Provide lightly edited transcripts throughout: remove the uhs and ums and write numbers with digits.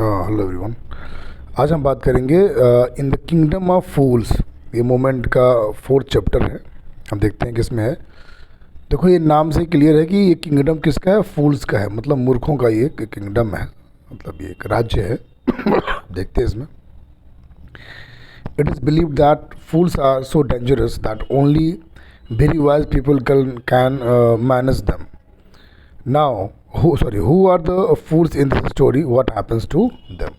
Hello everyone. आज हम बात करेंगे इन द किंगडम ऑफ फूल्स। ये मोमेंट का फोर्थ चैप्टर है। हम देखते हैं किसमें है। देखो, ये नाम से क्लियर है कि ये किंगडम किसका है, फूल्स का है। मतलब मूर्खों का ये किंगडम है, मतलब ये एक राज्य है। देखते हैं इसमें। It is believe that fools are so dangerous that only very wise people can manage them. Now who are the fools in this story, what happens to them?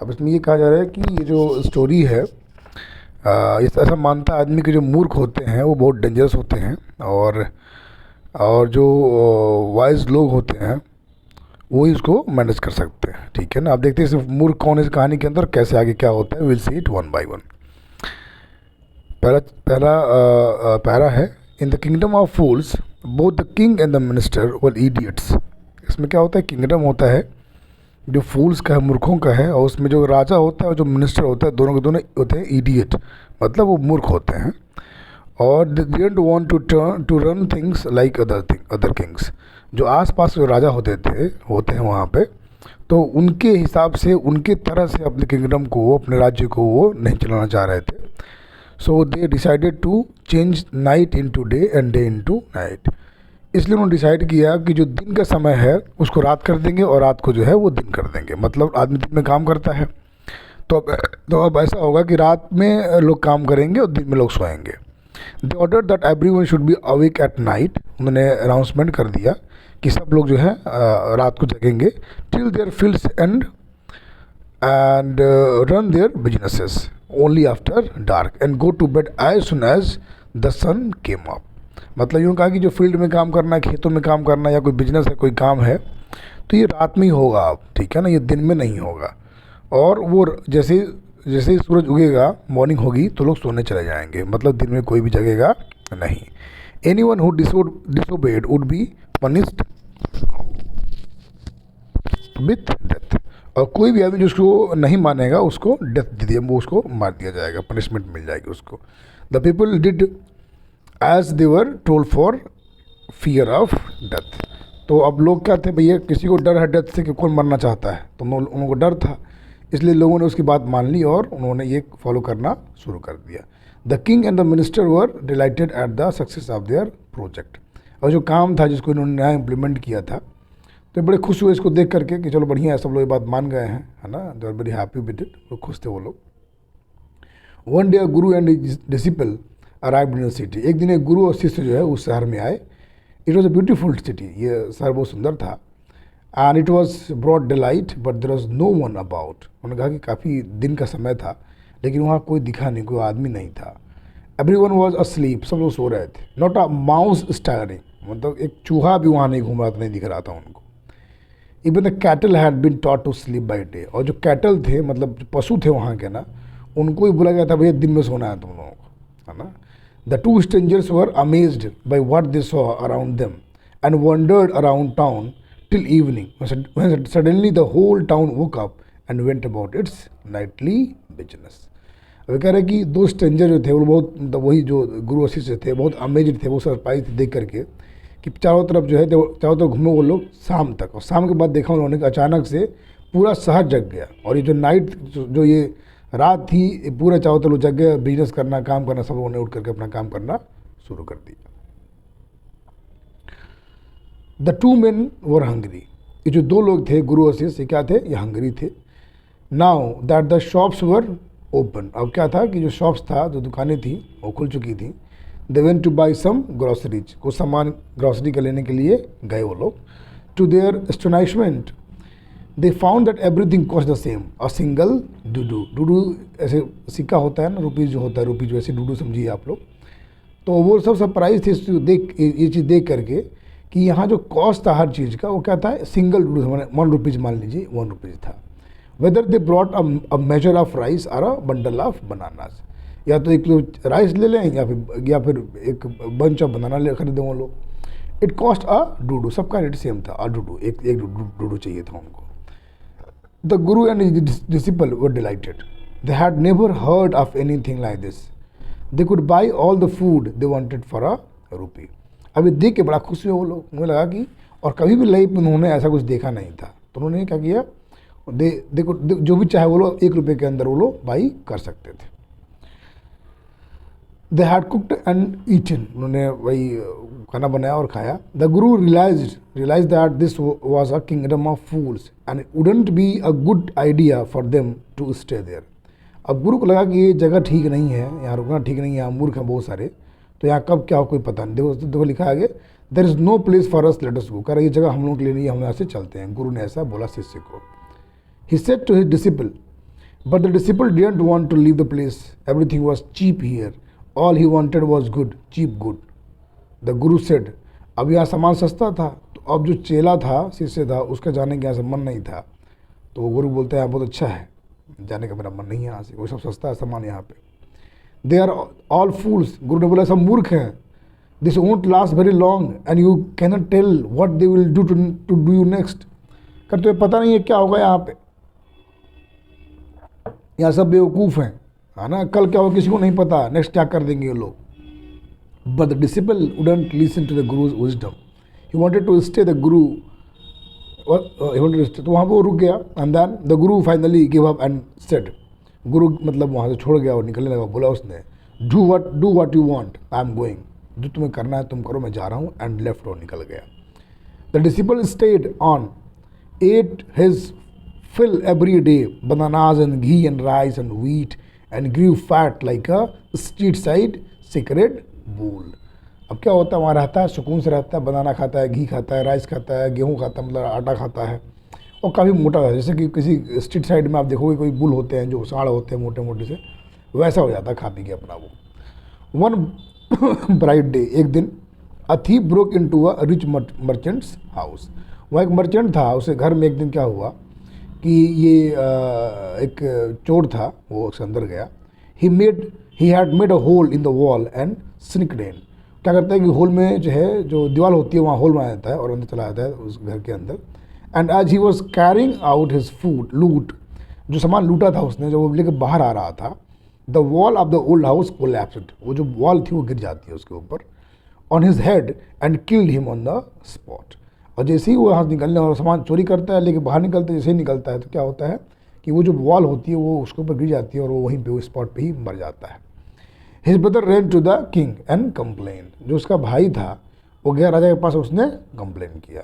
अब इसमें ये कहा जा रहा है कि ये जो स्टोरी है, इस ऐसा मानता आदमी के जो मूर्ख होते हैं वो बहुत डेंजरस होते हैं, और जो वाइज लोग होते हैं वो ही इसको मैनेज कर सकते हैं। ठीक है ना। आप देखते हैं सिर्फ मूर्ख कौन है इस कहानी के अंदर, कैसे आगे क्या होता है। Will see it one by one. पहला पहला पैरा है, in the kingdom of fools both the king and the minister were idiots. इसमें क्या होता है, किंगडम होता है जो फूल्स का है, मूर्खों का है, और उसमें जो राजा होता है और जो मिनिस्टर होता है, दोनों के दोनों होते हैं इडियट, मतलब वो मूर्ख होते हैं। और they didn't want to run things like other kings. जो आसपास जो राजा होते हैं वहाँ पे, तो उनके हिसाब से, उनके तरह से अपने किंगडम को, अपने राज्य को वो नहीं चलाना चाह रहे थे। So they decided to change night into day and day into night. इसलिए उन्होंने डिसाइड किया कि जो दिन का समय है उसको रात कर देंगे और रात को जो है वो दिन कर देंगे। मतलब आदमी दिन में काम करता है, तो अब ऐसा होगा कि रात में लोग काम करेंगे और दिन में लोग सोएंगे। They order that everyone should be awake at night. उन्होंने अनाउंसमेंट कर दिया कि सब लोग जो है रात को जगेंगे, till their fields and run their businesses only after dark and go to bed as soon as the sun came up. मतलब यूँ कहा कि जो फील्ड में काम करना है, खेतों में काम करना है, या कोई बिजनेस है, कोई काम है, तो ये रात में ही होगा। अब ठीक है ना, ये दिन में नहीं होगा। और वो जैसे जैसे ही सूरज उगेगा, मॉर्निंग होगी, तो लोग सोने चले जाएंगे। मतलब दिन में कोई भी जगेगा नहीं। Anyone who disobeyed would be punished with death. और कोई भी आदमी जिसको नहीं मानेगा उसको डेथ दे दिया, वो उसको मार दिया जाएगा, पनिशमेंट मिल जाएगी उसको। The people did as they were told for fear of death. तो अब लोग क्या थे, भैया किसी को डर है डेथ से कि कौन मरना चाहता है, तो उनको डर था, इसलिए लोगों ने उसकी बात मान ली और उन्होंने ये फॉलो करना शुरू कर दिया। The king and the minister were dilated at the success of their project. और जो काम था जिसको इन्होंने नया इम्प्लीमेंट किया था, तो बड़े खुश हुए इसको देख करके कि चलो बढ़िया है, सब लोग ये बात मान गए हैं, है ना। They are very happy with it, वो खुश थे वो लोग। One day guru and disciple arrived in the city. एक दिन एक गुरु और शिष्य जो है उस शहर में आए। It was a beautiful city, ये शहर बहुत सुंदर था। And it was broad daylight but there was no one about. उन्होंने कहा कि काफ़ी दिन का समय था, लेकिन वहाँ कोई दिखा नहीं, कोई आदमी नहीं था। एवरी वन वॉज अस्लीप, सब लोग सो रहे थे। नॉट अ माउस स्टायरिंग, मतलब एक चूहा भी वहाँ नहीं घूम रहा था, नहीं दिख रहा था उनको। Even the cattle had been taught to sleep by day. और जो कैटल थे, मतलब जो पशु थे वहाँ के ना, उनको ही बोला गया था भैया दिन में सोना है तुम लोगों को, है ना। The two strangers were amazed by what they saw around them and wandered around town till evening, when suddenly the whole town woke up and went about its nightly business. अब कह रहे कि दो स्ट्रेंजर जो थे वो बहुत, मतलब वही जो गुरु और शिष्य थे, बहुत अमेज्ड थे, वो सरप्राइज थे देख करके कि चारों तरफ जो है, चारों तरफ घूमे वो लोग शाम तक। और शाम के बाद देखा उन्होंने कि अचानक से पूरा शहर जग गया। और ये जो नाइट, जो ये रात थी, पूरा चारों तरफ जग गए, बिजनेस करना, काम करना, सब लोगों ने उठ करके अपना काम करना शुरू कर दिया। The two main were hungry. ये जो दो लोग थे, गुरु और शिष्य, क्या थे, ये हंग्री थे। Now that the shops were open. अब क्या था कि जो शॉप्स था, जो दुकानें थी, वो खुल चुकी थी। They went to buy some groceries, कुछ सामान ग्रॉसरी का लेने के लिए गए वो लोग। To their astonishment they found that everything cost the same, a single duddu. डूडू ऐसे सिक्का होता है ना, रुपीज़ जो होता है, रुपीज़ जो ऐसे डूडू समझिए आप लोग। तो वो सब सरप्राइज थे ये चीज़ देख करके कि यहाँ जो कॉस्ट था हर चीज़ का, वो क्या था, सिंगल डूडू, 1 रुपीज़, मान लीजिए 1 रुपीज़ था। Whether they brought a measure of rice और अ बंडल ऑफ बनानास। या तो 1 किलो राइस ले लें, या फिर एक बंच ऑफ बनाना ले खरीदें वो लोग। इट कॉस्ट अ डूडू, सबका रेट सेम था, अ डूडू, एक डूडू चाहिए था उनको। The guru and his disciple were delighted. They had never heard of anything like this. They could buy all the food they wanted for a rupee. अभी देख के बड़ा खुश हुए वो लोग। मुझे लगा कि और कभी भी लाइफ में उन्होंने ऐसा कुछ देखा नहीं था। तो उन्होंने क्या किया, जो भी चाहे वो लोग 1 रुपये के अंदर वो लोग बाई कर सकते थे। They had cooked and eaten, उन्होंने वही खाना बनाया और खाया। The guru realise that this was a kingdom of fools and wouldn't be a good idea for them to stay there. अब गुरु को लगा कि ये जगह ठीक नहीं है, यहाँ रुकना ठीक नहीं है, यहाँ मूर्ख हैं बहुत सारे, तो यहाँ कब क्या हो कोई पता नहीं। देखो लिखा है आगे, there is no place for us, let us go. कह रहा ये जगह हम लोग के लिए नहीं है, हम यहाँ से चलते हैं। गुरु ने ऐसा बोला शिष्य को। He said to his disciple, but the disciple didn't want to leave the place, everything was cheap here, all he wanted was good, cheap good. The guru said, अब यहाँ सामान सस्ता था, तो अब जो चेला था, शिष्य था, उसका जाने का यहाँ से मन नहीं था। तो गुरु बोलते हैं बहुत अच्छा है, जाने का मेरा मन नहीं है यहाँ से, वो सब सस्ता है सामान यहाँ पे। दे आर ऑल फूल्स, गुरु ने बोला सब मूर्ख हैं। This won't last very long and you can not tell what they will do to do you next. कर तुम्हें पता नहीं है क्या होगा यहाँ पे, यहाँ सब बेवकूफ़ हैं, है ना, कल क्या होगा किसी को नहीं पता, नेक्स्ट क्या कर देंगे ये लोग। But the disciple wouldn't listen to the guru's wisdom, he wanted to stay the guru, तो वहाँ पर वो रुक गया। And then the guru finally give up and said, गुरु मतलब वहाँ से छोड़ गया और निकलने लगा। बोला उसने, do what you want, I am going, जो तुम्हें करना है तुम करो, मैं जा रहा हूँ, एंड लेफ्ट और निकल गया। The disciple stayed on, at his fill every day, bananas and ghee and rice and wheat, and grew fat like a street side sacred bull। अब क्या होता है, वहाँ रहता है, सुकून से रहता है, बनाना खाता है, घी खाता है, राइस खाता है, गेहूँ खाता है, मतलब आटा खाता है, और काफ़ी मोटा है। जैसे कि किसी स्ट्रीट साइड में आप देखोगे कोई बुल होते हैं जो साढ़ होते हैं मोटे मोटे से, वैसा हो जाता है खा पी के अपना वो। वन ब्राइट डे, एक दिन, a thief broke into a rich merchants house. वहाँ एक मर्चेंट था, उसे घर में एक दिन क्या हुआ कि ये एक चोर था, वो उसके अंदर गया। He had made a hole in the wall and sneaked in. क्या करता है कि होल में जो है, जो दीवार होती है वहाँ होल बना देता है और अंदर चला जाता है उस घर के अंदर। And as he was carrying out his food loot, जो सामान लूटा था उसने, जब वो लेकर बाहर आ रहा था, the wall of the old house collapsed, वो जो वॉल थी वो गिर जाती है उसके ऊपर, on his head and killed him on the spot. और जैसे ही वो यहाँ निकलने और सामान चोरी करता है, लेके बाहर निकलता है, जैसे ही निकलता है तो क्या होता है कि वो जो वॉल होती है वो उसके ऊपर गिर जाती है और वो वहीं पे उस स्पॉट पे ही मर जाता है। His brother ran to the king and complain, जो उसका भाई था वो गया राजा के पास, उसने कंप्लेन किया।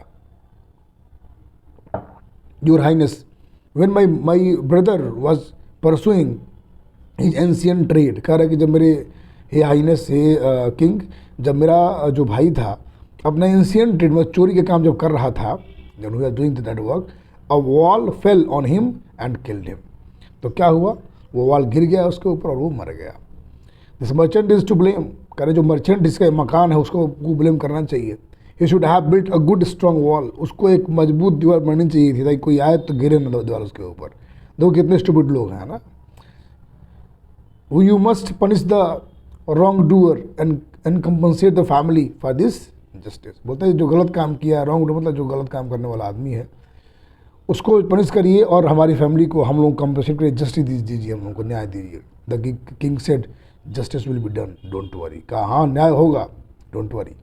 Your highness, when my brother was pursuing his ancient trade, कह रहा है कि जब मेरे हे हाइनेस, हे किंग, जब मेरा जो भाई था अपना एंशियंट ट्रेड में चोरी के काम जब कर रहा था, जब we are doing that work, a wall fell on him and killed him. तो क्या हुआ, वो वॉल गिर गया उसके ऊपर और वो मर गया। This merchant is to blame, कह रहे जो मर्चेंट जिसका मकान है उसको ब्लेम करना चाहिए। He should have built a good strong wall, उसको एक मजबूत दीवार बननी चाहिए थी ताकि कोई आए तो गिरे ना दीवार उसके ऊपर। देखो कितने स्टूपिड लोग हैं ना। You must punish the wrong doer and compensate the family for this justice. बोलते हैं जो गलत काम किया, रॉन्ग मतलब जो गलत काम करने वाला आदमी है उसको पनिश करिए और हमारी फैमिली को हम लोग कंपनसेट करिए, जस्टिस दीजिए, हम लोग को न्याय दीजिए। The king said justice will be done, don't worry. कहा हाँ न्याय होगा, don't worry.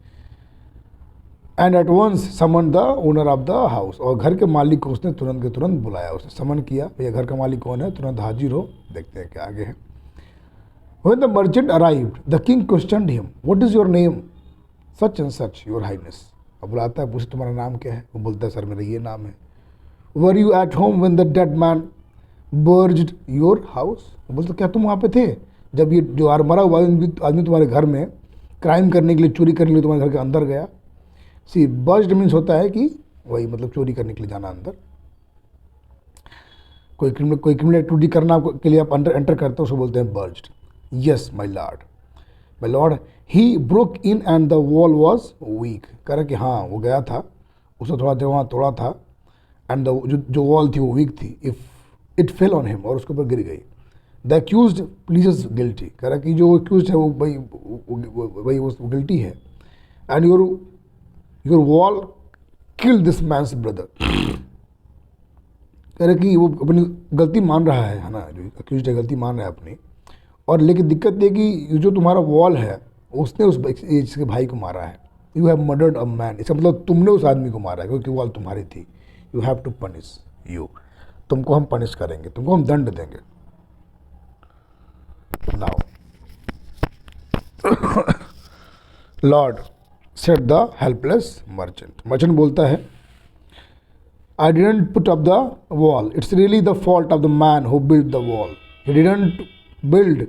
And at once summon the owner of the house, और घर के मालिक को उसने तुरंत के तुरंत बुलाया, उसने समन किया, भैया घर का मालिक कौन है, तुरंत हाजिर हो। देखते हैं क्या आगे है। When the merchant arrived, the king questioned him, what is your name? Such and such, your highness। अब बुलाता है, पूछे तुम्हारा नाम क्या है? वो बोलता है सर मेरा ये नाम है। Were you at home when the dead man burgled your house? वो बोलता क्या तुम वहाँ पे थे जब ये जो मरा हुआ आदमी तुम्हारे घर में क्राइम करने के लिए, चोरी करने के लिए तुम्हारे घर के अंदर गया? सी बर्ज्ड मीन्स होता है कि वही मतलब चोरी करने के लिए जाना अंदर। कोई क्रिमिनल एक्टिविटी करना के लिए आप अंदर एंटर करते हो उसको बोलते हैं बर्ज्ड। Yes my lord, he broke in and the wall was weak. कह रहा कि हाँ वो गया था, उसने थोड़ा जगह वहाँ तोड़ा था, एंड जो वॉल थी वो वीक थी, if it fail on him, और उसके ऊपर गिर गई। द एक्यूज्ड प्लीजेस गिल्टी, कह रहा कि जो एक्यूज्ड है वो वही वो गिल्टी है। And your wall kill this man's brother. कह रहे कि वो अपनी गलती मान रहा है ना, जो एक्यूज्ड है गलती मान रहा है अपनी, और लेकिन दिक्कत ये कि जो तुम्हारा वॉल है उसने उस इसके भाई को मारा है। You have murdered a man, इसका मतलब तुमने उस आदमी को मारा है क्योंकि वॉल तुम्हारी थी। You have to punish you. तुमको हम पनिश करेंगे, तुमको हम दंड देंगे। Now lord said the helpless merchant. Merchant बोलता है, I didn't put up the wall. It's really the fault of the man who built the wall. He didn't build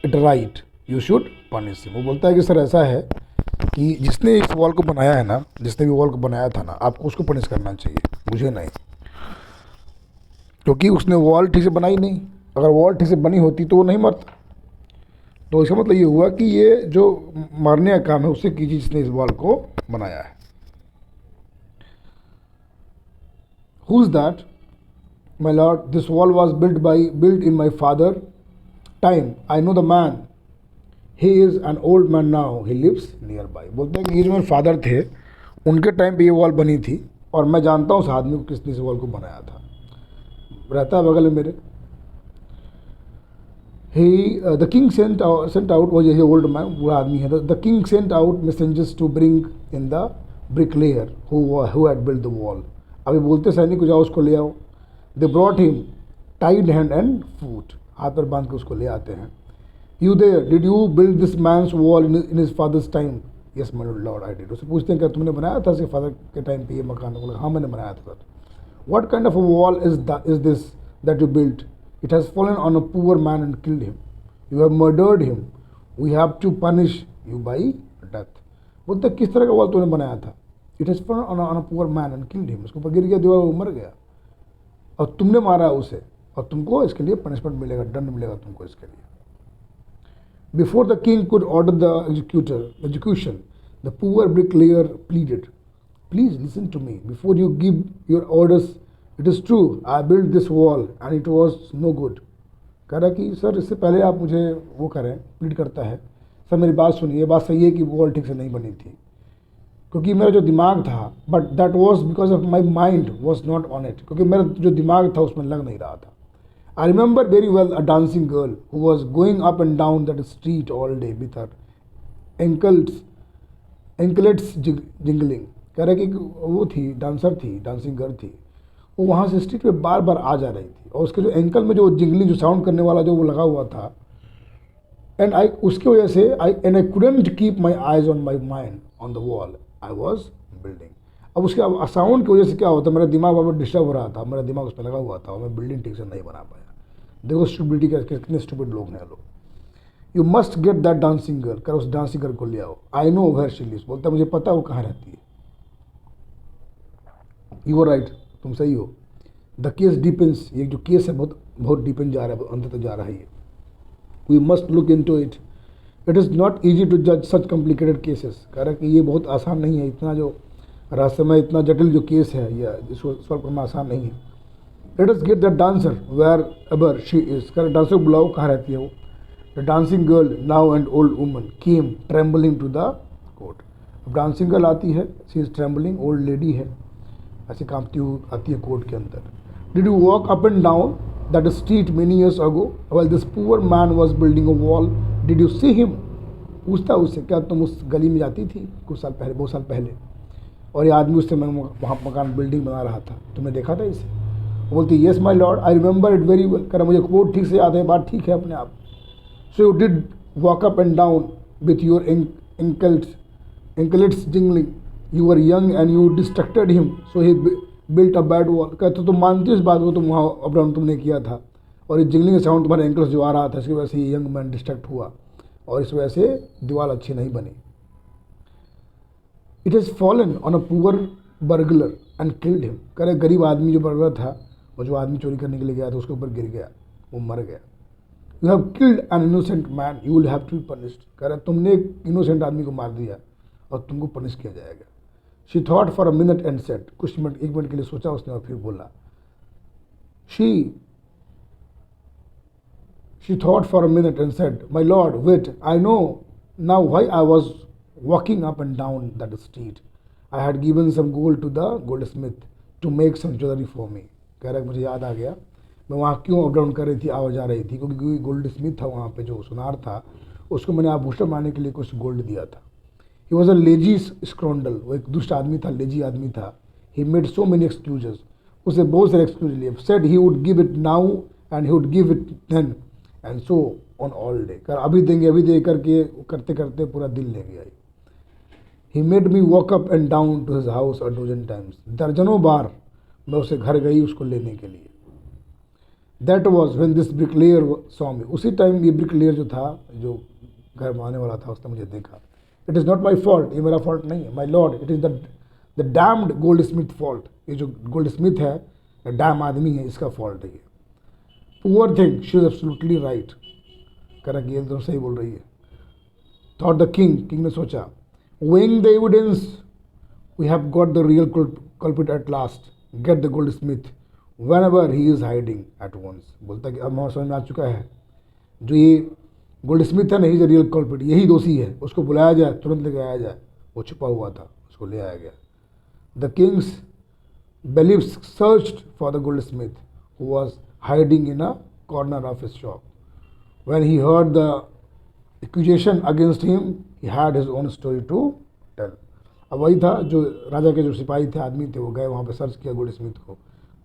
it right. You should punish him. वो बोलता है कि sir ऐसा है कि जिसने इस वॉल को बनाया है ना, जिसने भी वॉल को बनाया था ना, आपको उसको पनिश करना चाहिए, मुझे नहीं, क्योंकि उसने वॉल ठीक से बनाई नहीं। अगर वॉल ठीक से बनी होती तो वो नहीं मरता। तो इसका मतलब ये हुआ कि ये जो मरने का काम है उससे कीजिए जिसने इस वॉल को बनाया है। Who's that? My lord, this wall was built in my father time. I know the man. He is an old man now. He lives nearby. बोलते हैं कि ये जो मेरे फादर थे उनके टाइम पे ये वॉल बनी थी और मैं जानता हूँ उस आदमी को किसने इस वॉल को बनाया था, रहता है बगल में मेरे। The king sent out वो ये old man, बुरा आदमी है। The king sent out messengers to bring in the bricklayer who had built the wall. अभी बोलते सैनिक को जाओ उसको ले आओ। They brought him tied hand and foot, हाथ पर बांध के उसको ले आते हैं। You there, did you build this man's wall in his father's time? Yes my lord I did. उससे पूछते हैं क्या तुमने बनाया था इसके फादर के टाइम पे ये मकान? बोला हाँ मैंने बनाया था। What kind of a wall is this that you built? It has fallen on a poor man and killed him. You have murdered him. We have to punish you by death. बोलते किस तरह का wall तूने बनाया था? It has fallen on a poor man and killed him. उसके ऊपर गिर गया दीवार, वो मर गया और तुमने मारा उसे, और तुमको इसके लिए पनिशमेंट मिलेगा, दंड मिलेगा तुमको इसके लिए। Before the king could order the execution, the poor bricklayer pleaded, please listen to me before you give your orders. It is true I built this wall and it was no good. कह रहा कि sir इससे पहले आप मुझे वो करें, plead करता है, सर मेरी बात सुनिए, ये बात सही है कि वॉल ठीक से नहीं बनी थी, क्योंकि मेरा जो दिमाग था, but that was because of my mind was not on it, क्योंकि मेरा जो दिमाग था उसमें लग नहीं रहा था। I remember very well a dancing girl who was going up and down that street all day with her anklets jingling. कह रहे कि वो थी, डांसर थी, डांसिंग गर्ल थी, वो वहाँ से स्ट्रीट पे बार बार आ जा रही थी और उसके जो एंकल में जो जिंगलिंग, जो साउंड करने वाला जो वो लगा हुआ था, एंड आई उसकी वजह से I couldn't keep my eyes on my mind on the wall I was building. अब उसके साउंड की वजह से क्या होता है, मेरा दिमाग वहाँ पर डिस्टर्ब हो रहा था, मेरा दिमाग उस पर लगा हुआ था और मैं बिल्डिंग ठीक से नहीं बना पाया। देखो स्टूपिडिटी का, कितने स्टूपिड लोग हैं लोग। You must get that dancing girl, कर उस डांसिंग गर्ल को ले आओ। I know where she lives, बोलता मुझे पता है वो कहाँ रहती है। यू आर राइट, तुम सही हो। द केस डिपेंड्स, ये जो केस है बहुत बहुत डिपेंड जा रहा है, अंत तक जा रहा है ये। We must look into it. It is not easy to जज सच कॉम्प्लिकेटेड केसेस। कह रहा है कि ये बहुत आसान नहीं है, इतना जो रहस्यमय, इतना जटिल जो केस है या इसको सॉल्व करना आसान नहीं है। Let us get that dancer wherever she is. कह रहे डांसर को बुलाओ, कहाँ रहती है वो। The dancing girl now and old woman came trembling to the court. अब डांसिंग गर्ल आती है, she is trembling, old lady है, ऐसे कांपती हुई आती है कोर्ट के अंदर। Did you walk up and down that street many years ago while this poor man was building a wall? Did you see him? पूछता उससे, क्या तुम उस गली में जाती थी कुछ साल पहले, बहुत साल पहले, और ये आदमी उससे वहाँ मकान बिल्डिंग बना रहा था, तुमने देखा था इसे? बोलती yes my lord I remember it very well. कह रहा मुझे कोर्ट ठीक से याद है, बात ठीक है अपने आप। So you did walk up and down with your anklets jingling. You are young and you distracted him so he built a bad wall. कहते तुम मानती हो इस बात को, तुम वहाँ अप डाउन तुमने किया था और ये जिंगलिंग साउंड तुम्हारे एंकल्स जो आ रहा था, इसकी वजह से ये यंग मैन डिस्ट्रैक्ट हुआ और इस वजह से दीवार अच्छी नहीं बनी। It has fallen on a poor burglar and killed him. कह रहे गरीब आदमी जो बर्गलर था, वो जो आदमी चोरी करने के लिए गया था, उसके ऊपर गिर गया, वो मर गया। You have killed an innocent man, you will have to be punished. कह रहे तुमने एक इनोसेंट आदमी को मार दिया और तुमको पनिश किया जाएगा। She thought for a minute and said, कुछ मिनट, एक मिनट के लिए सोचा उसने और फिर बोला। She thought for a minute and said, my lord, wait, I know now why I was walking up and down that street. I had given some gold to the goldsmith to make some jewelry for me. कह रहा मुझे याद आ गया, मैं वहाँ क्यों up down कर रही थी, आवाज जा रही थी, क्योंकि गोल्ड स्मिथ था वहाँ पे, जो सुनार था, उसको मैंने आभूषण बनाने के लिए कुछ गोल्ड दिया था। ही वॉज अ लेजी स्क्रॉन्डल, वो एक दुष्ट आदमी था, लेजी आदमी था। He made so many excuses, उसे बहुत सारे एक्सक्यूज लिए, said he would give it now and he would give it then and so on all day, कर अभी देंगे करके करते करते पूरा दिन ले गया। He made me walk up and down to his house a dozen times, दर्जनों बार मैं उसे घर गई उसको लेने के लिए। That was when this bricklayer saw me, उसी टाइम ये ब्रिकलेयर जो था, जो घर बनाने वाला था, उसने मुझे देखा। It is not my fault, ये मेरा फॉल्ट नहीं है, my lord, it is the damned goldsmith fault, ये जो गोल्ड स्मिथ है, डैम आदमी है, इसका फॉल्ट है ये। Poor thing, she is absolutely right, कह रहा कि ये एकदम सही बोल रही है। थॉट द किंग ने सोचा, weighing the evidence, we have got the real culprit at last, get the goldsmith whenever he is hiding at once। बोलता कि अब हमारे समझ में आ चुका है, जो ये गोल्ड स्मिथ है ना, ही इज रियल कल्प्रिट, यही दोषी है, उसको बुलाया जाए, तुरंत लेके आया जाए। वो छुपा हुआ था, उसको ले आया गया। The Kings bailiffs searched for the goldsmith who was hiding in a corner of his shop. When he heard the accusation against him, he had his own story to tell। अब वही था, जो राजा के जो सिपाही थे, आदमी थे, वो गए वहाँ पे सर्च किया गोल्ड स्मिथ को,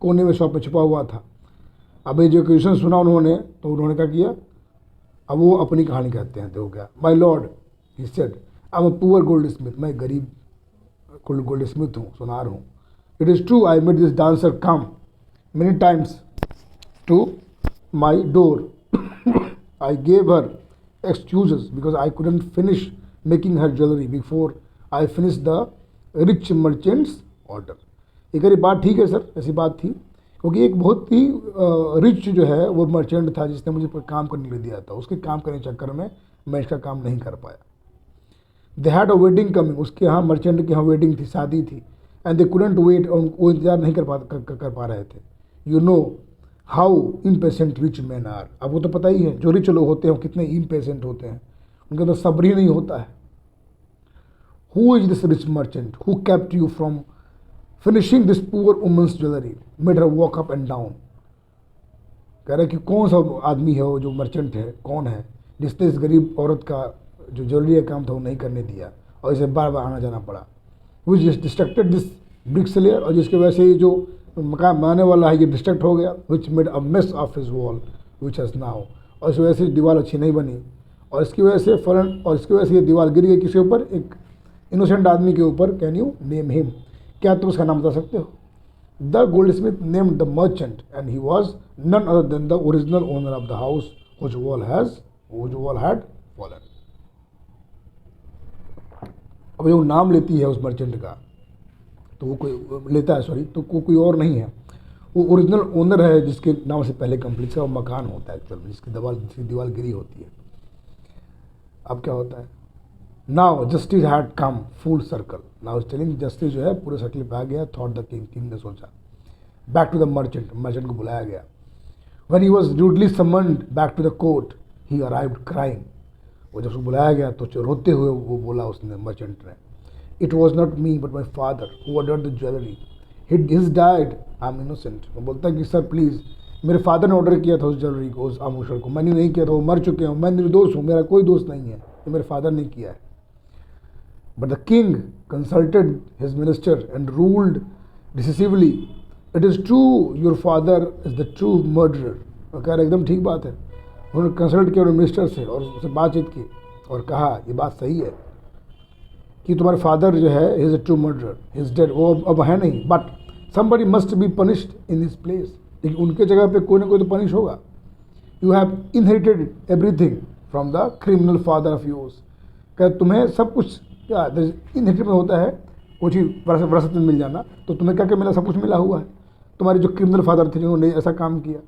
कोने में शॉप में छुपा हुआ था। अब ये जो एक्यूजेशन सुना उन्होंने, तो उन्होंने क्या किया, अब वो अपनी कहानी कहते हैं। देखो क्या, my lord he said, I am a poor goldsmith, मैं गरीब गोल्ड स्मिथ हूँ, सुनार हूँ। It is true, I made this dancer come many times to my door, I gave her excuses because I couldn't finish making her jewelry before I finished the rich merchant's order। एक अरे बात ठीक है sir, ऐसी बात थी, क्योंकि एक बहुत ही रिच जो है वो मर्चेंट था जिसने मुझे काम करने के लिए दिया था, उसके काम करने के चक्कर में मैं इसका काम नहीं कर पाया। They had a wedding coming, उसके यहाँ मर्चेंट के यहाँ वेडिंग थी, शादी थी, एंड दे कुडेंट वेट, वो इंतजार नहीं कर पा रहे थे। You know how impatient rich man are, अब वो तो पता ही है, जो रिच लोग होते हैं वो कितने इम्पेशेंट होते हैं, उनका तो सब्र ही नहीं होता है। Who is this rich merchant who kept you from finishing this poor women's jewellery, made her walk up and down. कह रहे कि कौन सा आदमी है वो जो मर्चेंट है, कौन है जिसने इस गरीब औरत का जो ज्वेलरी का काम था वो नहीं करने दिया और इसे बार बार आना जाना पड़ा। विच डिस्ट्रक्टेड दिस ब्रिक्सलेयर, और जिसकी वजह से ये जो मकान बनाने वाला है ये डिस्ट्रैक्ट हो गया। Which made a mess of his wall which has now, और इस वजह से दीवार अच्छी नहीं बनी, और इसकी वजह से फौरन, और इसकी वजह से ये दीवार गिर गई किसी ऊपर, एक इनोसेंट आदमी के ऊपर। कैन यू नेम हिम, क्या तुम उसका नाम बता सकते हो? The goldsmith named the merchant and he was none other than the original owner of the house which wall had fallen। अब जो नाम लेती है उस मर्चेंट का, तो वो कोई लेता है, सॉरी, तो कोई और नहीं है, वो ओरिजिनल ओनर है जिसके नाम से पहले कंप्लीट का वो मकान होता है एक्चुअल में, जिसकी दीवार गिरी होती है। अब क्या होता है, now justice had come full circle, now telling justice जो है पूरे सर्कल पे आ गया। थॉट द किंग ने सोचा, बैक टू द मर्चेंट को बुलाया गया। When he was rudely summoned back to the court he arrived crying, वो जब उसको बुलाया गया तो रोते हुए वो बोला उसने, मर्चेंट ने, it was not me but my father who ordered the jewellery, his died, I am innocent. वो बोलता है कि सर प्लीज़, मेरे फादर ने ऑर्डर किया था उस ज्वेलरी को, उस आभूषण को, मैंने नहीं किया था, वो मर चुके हैं, मैं निर्दोष हूँ, मेरा कोई दोष नहीं है, ये मेरे फादर ने किया है। But the king consulted his minister and ruled decisively, it is true your father is the true murderer. और कह रहे एकदम ठीक बात है। उन्होंने कंसल्ट किया मिनिस्टर से और उससे बातचीत की और कहा ये बात सही है कि तुम्हारे फादर जो है is a true murderer, his dead, वो अब है नहीं, but somebody must be punished in this place, लेकिन उनके जगह पे कोई ना कोई तो पनिश होगा। You have inherited everything from the criminal father of yours, क्या तुम्हें सब कुछ, क्या इनहेरिटेड में होता है वो चीज़ विरासत में मिल जाना, तो तुम्हें क्या क्या मिला, सब कुछ मिला हुआ है। तुम्हारे जो क्रिमिनल फादर थे जिन्होंने ऐसा काम किया,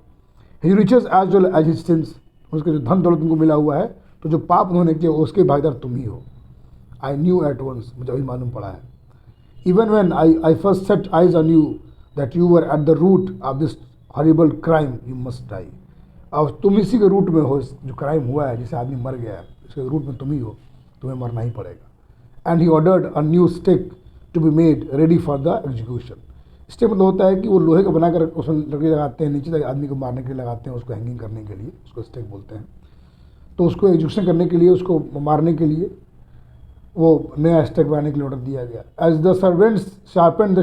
his riches as well as his sins, उसके जो धन दौलत तुमको मिला हुआ है, तो जो पाप उन्होंने किया उसके भागीदार तुम ही हो। आई न्यू एट वंस, मुझे अभी मालूम पड़ा है। Even when I first set eyes on you that you were at the root of this horrible crime, you must die. अब तुम इसी के रूट में हो, जो क्राइम हुआ है जिससे आदमी मर गया है, इसके रूट में तुम ही हो, तुम्हें मरना ही पड़ेगा। And he ordered a new stick to be made ready for the execution. Stick मतलब होता है कि वो लोहे का बनाकर उसमें लकड़ी लगाते हैं, नीचे तक आदमी को मारने के लिए लगाते हैं, उसको हैंगिंग करने के लिए, उसको स्टिक बोलते हैं। तो उसको एग्जीक्यूशन करने के लिए, उसको मारने के लिए वो नया स्टिक बनाने के लिए ऑर्डर दिया गया। As the servants sharpened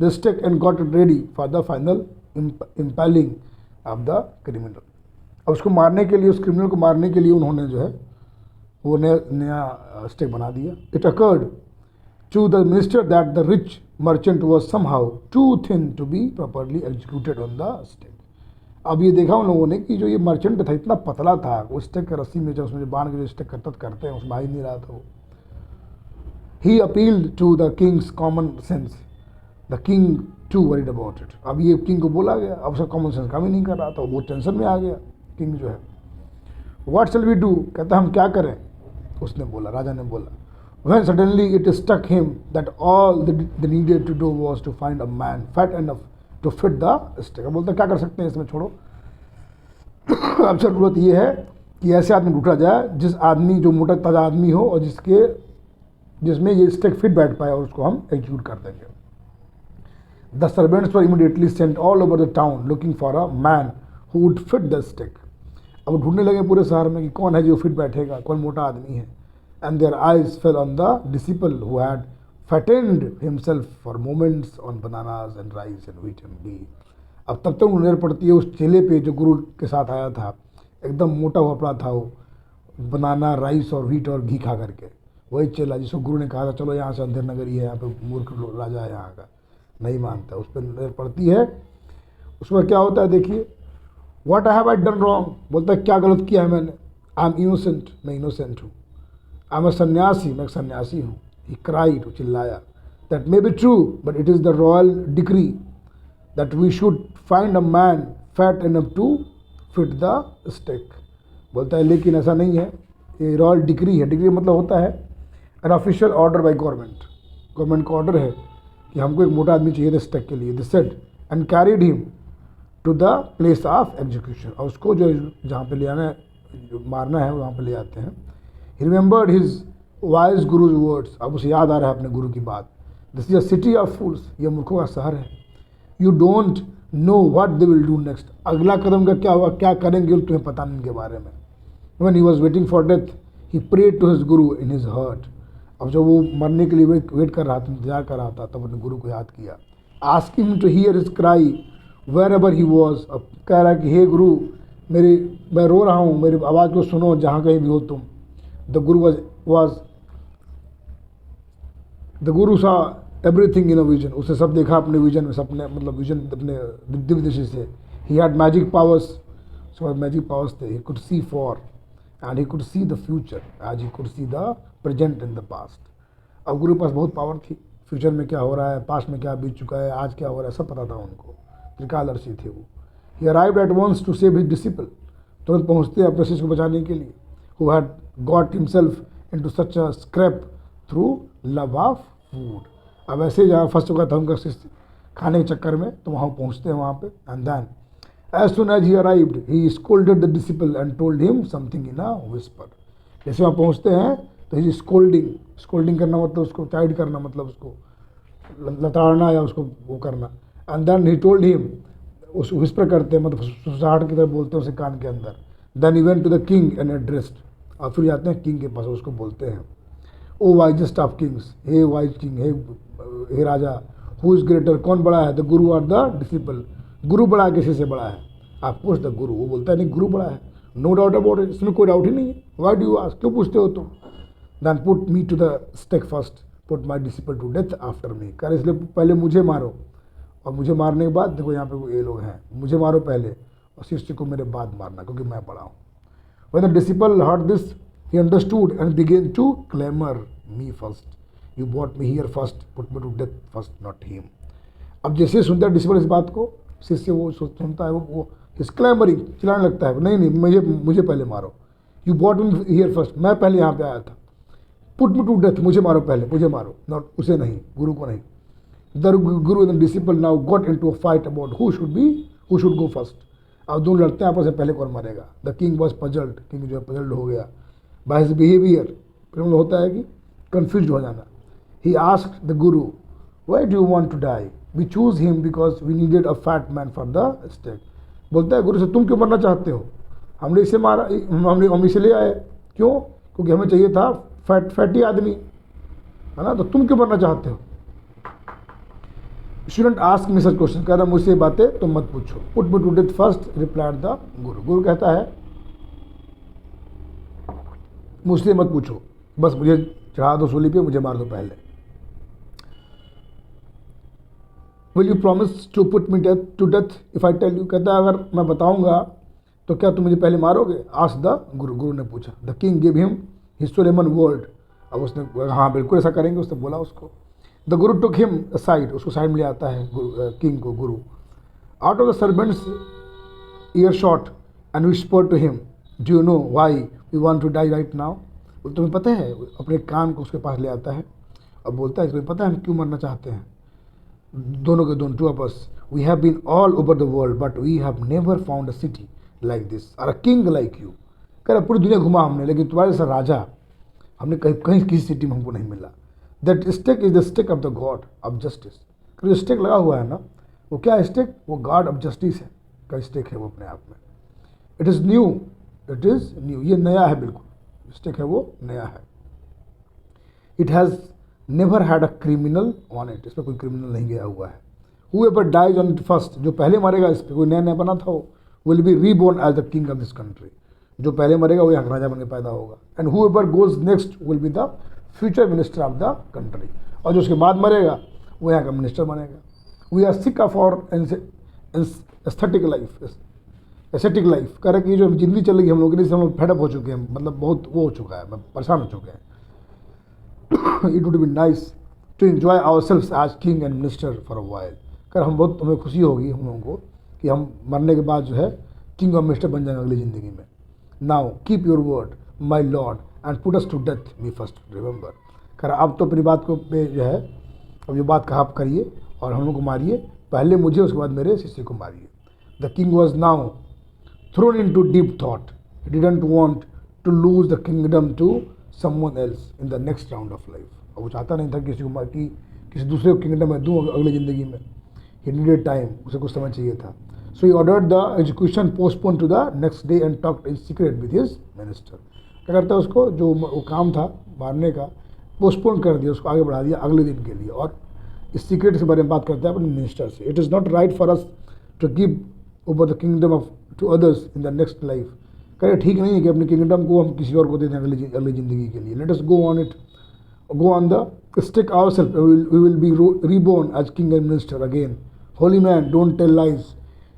the stick and got it ready for the final impaling of the criminal. अब उसको मारने के लिए, उस क्रिमिनल को मारने के लिए उन्होंने जो है वो नया स्टिक बना दिया। It occurred to the minister that the rich merchant was somehow too thin to be properly executed on the stick. अब ये देखा उन लोगों ने कि जो ये मर्चेंट था इतना पतला था, वो स्टिक का रस्सी में जब उसमें बांध के जो स्टिक करते हैं उसमें आ ही नहीं रहा था वो। He appealed to the king's common sense, the king too worried about it. अब ये किंग को बोला गया, अब उसका कॉमन सेंस काम ही नहीं कर रहा था, वो टेंशन में आ गया किंग जो है। व्हाट शैल वी डू, कहता हम क्या करें, उसने बोला, राजा ने बोला। When suddenly it struck him that all they needed to do was to find a man fat enough to fit the stick। अब बोलते क्या कर सकते हैं इसमें, छोड़ो। अब जरूरत ये है कि ऐसे आदमी ढूंढा जाए जिस आदमी, जो मोटा ताजा आदमी हो और जिसमें ये स्टिक फिट बैठ पाए और उसको हम एग्जीक्यूट कर देंगे। The servants were immediately sent all over the town looking for a man who would fit the stick. अब ढूंढने लगे पूरे शहर में कि कौन है जो फिट बैठेगा, कौन मोटा आदमी है। And their eyes fell on the disciple who had fattened himself for moments on bananas and rice and wheat and ghee। अब तब तक नजर पड़ती है उस चेले पे जो गुरु के साथ आया था, एकदम मोटा हुआ पड़ा था वो, बनाना, राइस और व्हीट और घी खा करके। वही चेला जिसको गुरु ने कहा था चलो यहाँ से अंधेर नगरी है, यहाँ पे मूर्ख राजा है यहाँ का, नहीं मानता, उस पर नजर पड़ती है। उसमें क्या होता है देखिए, what have I done wrong, बोलता है क्या गलत किया है मैंने। आई एम इनोसेंट, मैं इनोसेंट हूँ। आई एम अ सन्यासी, मैं एक सन्यासी हूँ। ही क्राइड, चिल्लाया। That may be true but it is the royal decree that we should find a man fat enough to fit the stick. बोलता है लेकिन ऐसा नहीं है, ये रॉयल डिक्री है। डिक्री मतलब होता है an official order by government. Government का ऑर्डर है कि हमको एक मोटा आदमी चाहिए था स्टिक के लिए। This said and carried him to the place of execution. और उसको जो जहाँ पे ले आना है, मारना है, वहाँ पे ले आते हैं। He remembered his wise guru's words। अब उसे याद आ रहा है अपने गुरु की बात। This is a city of fools। ये मूर्खों का शहर है। You don't know what they will do next। अगला कदम का क्या होगा, क्या करेंगे तुम्हें पता नहीं इनके बारे में। When he was waiting for death, he prayed to his guru in his heart। अब जब वो मरने के लिए वेट कर रहा था, इंतजार कर रहा था, तब अपने गुरु को याद किया। Ask him to hear his cry wherever he was। अब कह रहा है कि हे गुरु, मैं रो रहा हूँ, मेरी आवाज़ को सुनो जहाँ कहीं भी हो तुम। The guru saw everything in a vision। उसने सब देखा अपने विजन में, सपने मतलब विजन अपने दिव्य दृष्टि से। He had magic powers। so magic powers थे। He could see for and he could see the future as he could see the present and the past। अब गुरु के पास बहुत पावर थी, फ्यूचर में क्या हो रहा है, पास्ट में क्या बीत चुका है, आज क्या हो रहा है, सब पता था उनको। त्रिकालदर्शी थे वो। He arrived at once to save his disciple। तुरंत पहुँचते अपने शिष्य को बचाने के लिए। Who had got himself into such a scrape through love of food। अब ऐसे जहाँ फंस चुका था उनका शिष्य खाने के चक्कर में, तो वहाँ पहुँचते हैं वहाँ पे। And then as soon as he arrived he scolded the disciple and told him something in a whisper। जैसे वहाँ पहुँचते हैं तो ही स्कोल्डिंग करना मतलब उसको चाइड करना, मतलब उसको लताड़ना या उसको वो करना। And then he told him, उस विस्पर करते हैं मतलब सुसहाट की तरह बोलते हैं उसे कान के अंदर। Then he went to the king and addressed। और फिर जाते हैं किंग के पास, उसको बोलते हैं ओ वाइजेस्ट ऑफ किंग्स, हे वाइज किंग, हे राजा, हु इज़ ग्रेटर, कौन बड़ा है, द गुरु और द डिसिपल। गुरु बड़ा है, किसी से बड़ा है, आप पूछ द गुरु। वो बोलता है नहीं गुरु बड़ा है, नो डाउट अबाउट इट, इसमें कोई डाउट ही नहीं है। व्हाई डू यू आस्क, क्यों पूछते हो तुम। Then put me to the stake first, put my disciple to death after me. कर इसलिए पहले मुझे मारो, और मुझे मारने के बाद देखो यहाँ पे ये लोग हैं, मुझे मारो पहले और शिष्य को मेरे बाद मारना, क्योंकि मैं बड़ा हूँ। When the disciple heard this, he understood and began to clamor, me first, you brought me here first, put me to death first, not him। अब जैसे सुनता है डिसिपल इस बात को, शिष्य वो सुनता है, वो इस क्लैमरिंग चिल्लाने लगता है, नहीं मुझे पहले मारो। You bought me here first, मैं पहले यहाँ पे आया था। पुट मी टू डेथ, मुझे मारो पहले, मुझे मारो, नॉट उसे नहीं, गुरु को नहीं। The guru and disciple now got into a fight about who should go first. अब दोनों लड़ते हैं आपस में, पहले कौन मारेगा। The king was puzzled, king जो है पजल्ड हो गया बाय हिज बिहेवियर। फिर होता है कि कन्फ्यूज हो जाना। He asked the guru, why do you want to die, we choose him because we needed a fat man for the stake. बोलता है गुरु से, तुम क्यों मरना चाहते हो, हमने इसे मारा, हम इसे ले आए, क्यों, क्योंकि हमें चाहिए था फैटी आदमी, है ना, तो तुम क्यों मरना चाहते हो। Student ask me such question, कह रहा मुझसे बातें तुम मत पूछो। Put me to death first replied the guru. गुरु कहता है मुझसे मत पूछो, बस मुझे चढ़ा दो सूली पे, मुझे मार दो पहले। Will you promise to put me to death if I tell you, कहता है अगर मैं बताऊंगा तो क्या तुम मुझे पहले मारोगे? Ask the guru. गुरु ने पूछा। The king give him his solemn word. अब उसने हाँ बिल्कुल ऐसा करेंगे, उसने बोला उसको। The guru took him side, उसको साइड में ले आता है किंग को गुरु। Out of the servants earshot and whisper to him, do you know why we want to die right now. तुम्हें पता है, अपने कान को उसके पास ले आता है और बोलता है तुम्हें पता है हम क्यों मरना चाहते हैं? दोनों के दोनों, two of us, we have been all over the world but we have never found a city like this और अ किंग लाइक यू। कह रहा पूरी दुनिया घुमा हमने, लेकिन तुम्हारे जैसा राजा हमने कहीं कहीं किसी सिटी में हमको नहीं मिला। That stick is the stick of the God of justice. जो स्टिक लगा हुआ है ना, वो क्या है स्टिक? वो गॉड ऑफ जस्टिस है का स्टिक है वो अपने आप में। It is new, it is new, ये नया है बिल्कुल, स्टिक है वो नया है। It has never had a criminal on it, इस पर कोई क्रिमिनल नहीं गया हुआ है। Whoever dies on it first, जो पहले मरेगा इस पर, कोई नया नया बना था वो, will be reborn as the king of this country. जो पहले मरेगा वो यहाँ राजा बन के पैदा होगा। And whoever goes next will be the future minister of the country, और जो उसके बाद मरेगा वो यहाँ का मिनिस्टर बनेगा। वी आर सिक ऑफ और एस्थेटिक लाइफ, एस्थेटिक लाइफ, कह रहे कि जो जिंदगी चल रही है हम लोग के लिए, हम लोग फेडअप हो चुके हैं, मतलब बहुत वो हो चुका है, परेशान हो चुके हैं। It would be nice to enjoy our self as king and minister for a while. कर हम बहुत, हमें खुशी होगी हम लोगों को कि हम मरने के बाद जो है किंग और मिनिस्टर बन जाएंगे अगली ज़िंदगी में। Now keep your word my lord and put us to death me first remember. कर अब तो अपनी बात को पे जो है, अब जो बात कहा आप करिए और हम लोग को मारिए, पहले मुझे उसके बाद मेरे शिष्य को मारिए। The king was now thrown into deep thought, he didn't want to lose the kingdom to someone else in the next round of life. और वो चाहता नहीं था किसी को कि किसी दूसरे को किंगडम में दूँ अगली ज़िंदगी में। ही नीडेड टाइम, उसे कुछ समय चाहिए था। So he ordered the execution postpone to the next day and talked in secret with his minister. क्या करता है, उसको जो वो काम था मारने का पोस्टपोन कर दिया, उसको आगे बढ़ा दिया अगले दिन के लिए, और इस सीक्रेट के बारे में बात करता है अपने मिनिस्टर से। It is not right for us to give over the kingdom of to others in the next life. कह ठीक नहीं है कि अपने किंगडम को हम किसी और को दे दें अगली ज़िंदगी के लिए। Late us go on it, go on the stick ourselves, we will be reborn as king and minister again. Holy man, don't tell lies,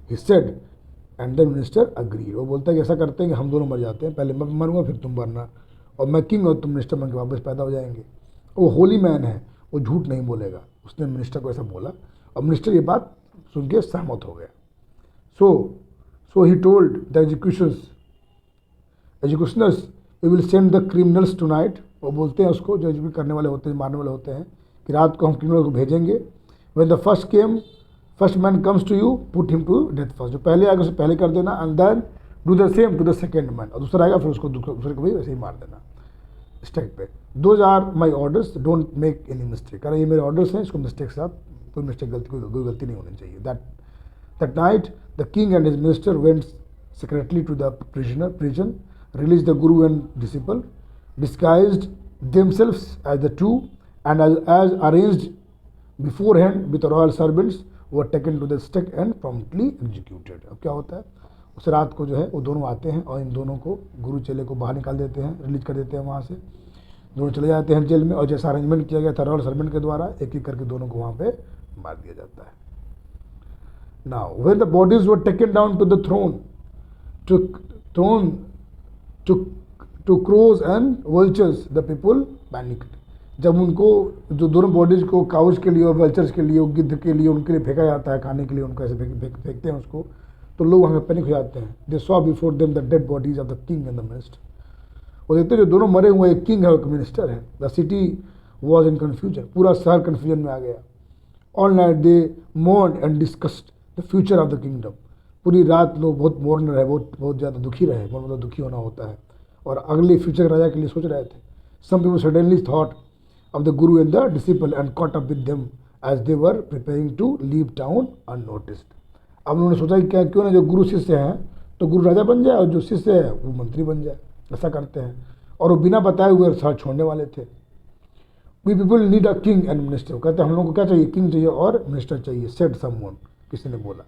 he said, and the minister agreed. वो बोलता है कि ऐसा करते हैं कि हम दोनों मर जाते हैं, पहले मैं मरूंगा फिर तुम मरना, और मैं किंग और तुम मिनिस्टर बन के वापस पैदा हो जाएंगे। वो होली मैन है, वो झूठ नहीं बोलेगा। उसने मिनिस्टर को ऐसा बोला और मिनिस्टर ये बात सुन के सहमत हो गया। So he told the executioners we will send the criminals tonight. वो बोलते हैं उसको, जो एग्जीक्यूट करने वाले होते हैं, मारने वाले होते हैं, कि रात को हम क्रिमिनल को भेजेंगे। When the first man comes to you put him to death first. जो पहले आएगा उसे पहले कर देना, and then do the same to the second man, और दूसरा आएगा फिर उसको दूसरे को भी वैसे ही मार देना स्टेक पे। Those are my orders, don't make any mistake. कह रहा ये मेरे ऑर्डर्स हैं, इसको मिस्टेक के साथ कोई मिस्टेक कोई गलती नहीं होनी चाहिए। That night the king and his minister went secretly to the prison, released the guru and disciple, disguised themselves as the two, and as arranged beforehand with the royal servants, were taken to the stake and promptly executed। अब क्या होता है, उस रात को जो है वो दोनों आते हैं और इन दोनों को, गुरु चेले को बाहर निकाल देते हैं, रिलीज कर देते हैं वहाँ से। दोनों चले जाते हैं जेल में, और जैसा अरेंजमेंट किया गया था रॉयल सर्वेंट के द्वारा, एक एक करके दोनों को वहाँ पे मार दिया जाता है। Now when the bodies were taken down to the throne to crows and vultures, the people panicked। जब उनको जो दोनों बॉडीज को काउज के लिए और वल्चर्स के लिए, गिद्ध के लिए, उनके लिए फेंका जाता है खाने के लिए, उनको ऐसे फेंकते हैं उसको, तो लोग वहाँ पे पैनिक हो जाते हैं। They saw before them the dead bodies of the king and the minister. वो देखते हैं जो दोनों मरे हुए, एक किंग है एक मिनिस्टर है। The city was in confusion, पूरा शहर कन्फ्यूजन में आ गया। All night they mourned and discussed the future of the kingdom. पूरी रात लोग बहुत मोर्न रहे, बहुत ज़्यादा दुखी रहे, बहुत मतलब दुखी होना होता है, और अगले फ्यूचर राजा के लिए सोच रहे थे। Some people suddenly thought of the guru and the disciple and caught up with them as they were preparing to leave town unnoticed. अब उन्होंने सोचा कि क्या क्यों ना जो गुरु शिष्य हैं तो गुरु राजा बन जाए और जो शिष्य है वो मंत्री बन जाए, ऐसा करते हैं। और वो बिना बताए हुए शहर छोड़ने वाले थे। We people need a king and minister, कहते हैं हम लोग को क्या चाहिए, किंग चाहिए और मिनिस्टर चाहिए, सेड समवन, किसी ने बोला।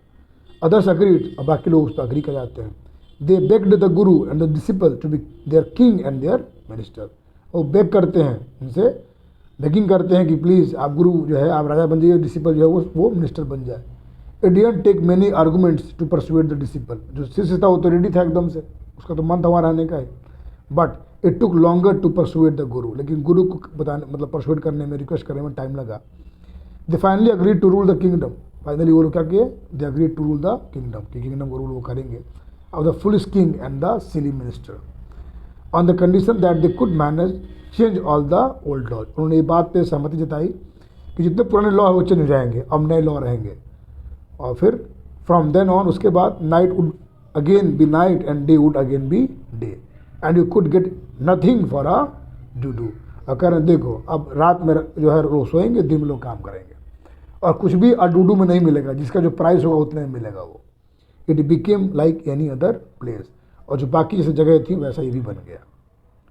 अदर्स अग्रीड, और बाकी लोग उस पर अग्री कर जाते हैं। They begged the guru and the disciple to be their king and their minister, वो बेग करते हैं, उनसे बेगिंग करते हैं कि प्लीज़ आप गुरु जो है आप राजा बन जाइए, डिसिपल जो है वो मिनिस्टर बन जाए। It didn't take many arguments to persuade the disciple, जो शिष्य था वो तो रेडी था एकदम से, उसका तो मन था वहाँ रहने का है, but it took longer to persuade the guru, लेकिन गुरु को बताने मतलब परसुएड करने में, रिक्वेस्ट करने में टाइम लगा। They finally agreed to rule the kingdom, finally वो लोग क्या किए, they agreed to rule the kingdom, कि किंगडम को रूल वो करेंगे, of the foolish king and the silly minister, on the condition that they could manage change all the old laws. उन्होंने ये बात पे सहमति जताई कि जितने पुराने लॉ है वो चेंज हो जाएंगे, अब नए लॉ रहेंगे। और फिर फ्रॉम देन ऑन, उसके बाद night would again be night and day would again be day, and you could get nothing for a do. और कह रहे हैं देखो अब रात में जो है वो सोएंगे, दिन में लोग काम करेंगे, और कुछ भी अडूडू में नहीं मिलेगा, जिसका जो प्राइस होगा उतने में मिलेगा वो। It became like any other place, और जो बाकी जैसे जगह थी वैसा ये भी बन गया,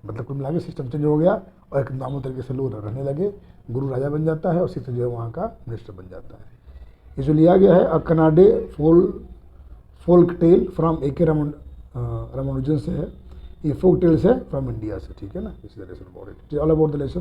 मतलब कुल मिला के सिस्टम चेंज हो गया, और एक नॉर्मल तरीके से लोग रहने लगे, गुरु राजा बन जाता है और शिष्य जो है वहाँ का मिनिस्टर बन जाता है। ये जो लिया गया है a Kannada folk tale from A K. Ramanujan से है, ये फोक टेल्स है फ्रॉम इंडिया से, ठीक है ना, इस lesson about it, all about the lesson.